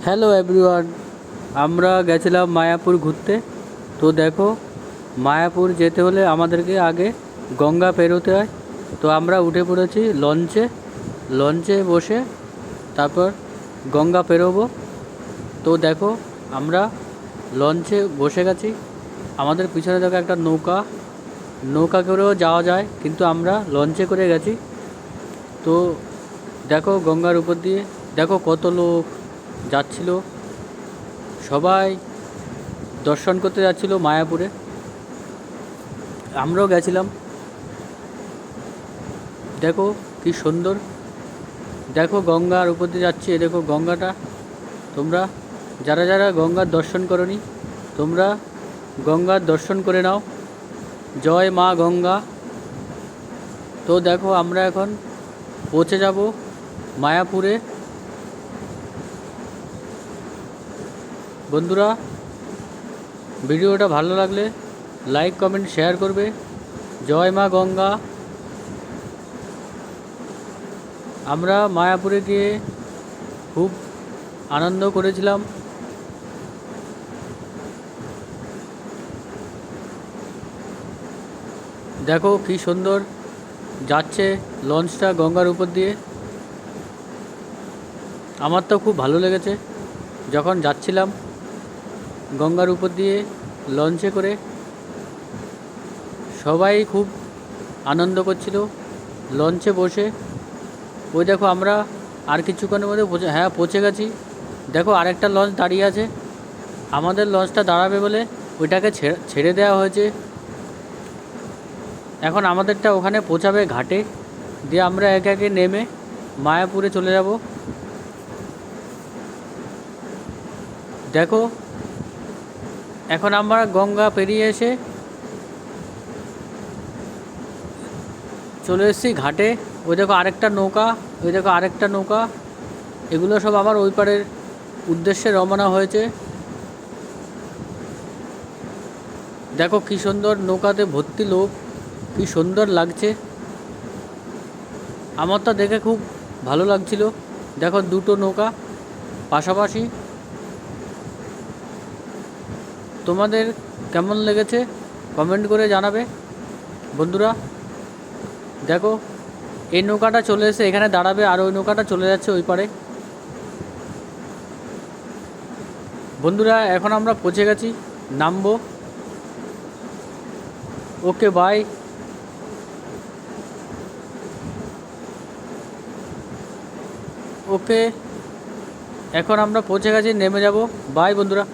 Hello everyone, আমরা গেছিলাম মায়াপুর ঘুরতে। তো দেখো, মায়াপুর যেতে হলে আমাদেরকে আগে গঙ্গা পেরোতে হয়। তো আমরা উঠে পড়েছি লঞ্চে বসে তারপর গঙ্গা পেরোবো। তো দেখো, আমরা লঞ্চে বসে গেছি। আমাদের পিছনে দেখো একটা নৌকা করেও যাওয়া যায়, কিন্তু আমরা লঞ্চে করে গেছি। তো দেখো, গঙ্গার উপর দিয়ে দেখো কত লোক যাচ্ছিল, সবাই দর্শন করতে যাচ্ছিল মায়াপুরে। আমরাও গেছিলাম। দেখো কি সুন্দর, দেখো গঙ্গার উপর দিয়ে যাচ্ছে। দেখো গঙ্গাটা, তোমরা যারা যারা গঙ্গার দর্শন করনি, তোমরা গঙ্গার দর্শন করে নাও। জয় মা গঙ্গা। তো দেখো, আমরা এখন পৌঁছে যাব মায়াপুরে। বন্ধুরা, ভিডিওটা ভালো লাগলে লাইক কমেন্ট শেয়ার করবে। জয় মা গঙ্গা। আমরা মায়াপুরে গিয়ে খুব আনন্দ করেছিলাম। দেখো কি সুন্দর যাচ্ছে লঞ্চটা গঙ্গার উপর দিয়ে। আমার তো খুব ভালো লেগেছে যখন যাচ্ছিলাম গঙ্গার উপর দিয়ে লঞ্চে করে। সবাই খুব আনন্দ করছিল লঞ্চে বসে। ওই দেখো, আমরা আর কিছুক্ষণের মধ্যে পৌঁছে গেছি। দেখো আরেকটা লঞ্চ দাঁড়িয়ে আছে। আমাদের লঞ্চটা দাঁড়াবে বলে ওইটাকে ছেড়ে দেওয়া হয়েছে। এখন আমাদেরটা ওখানে পৌঁছাবে ঘাটে, দিয়ে আমরা একে একে নেমে মায়াপুরে চলে যাব। দেখো, এখন আমরা গঙ্গা পেরিয়ে এসে চলে এসেছি ঘাটে। ওই দেখো আরেকটা নৌকা, এগুলো সব আবার ওই পারের উদ্দেশ্যে রওনা হয়েছে। দেখো কি সুন্দর, নৌকাতে ভর্তি লোক, কি সুন্দর লাগছে। আমার তো দেখে খুব ভালো লাগছিল। দেখো দুটো নৌকা পাশাপাশি। তোমাদের কেমন লেগেছে কমেন্ট করে জানাবে বন্ধুরা। দেখো, এই নৌকাটা চলে এসে এখানে দাঁড়াবে, আর ওই নৌকাটা চলে যাচ্ছে ওই পারে। বন্ধুরা, এখন আমরা পৌঁছে গেছি, নামবো। Okay bye. ওকে, এখন আমরা পৌঁছে গেছি, নেমে যাব। বাই বন্ধুরা।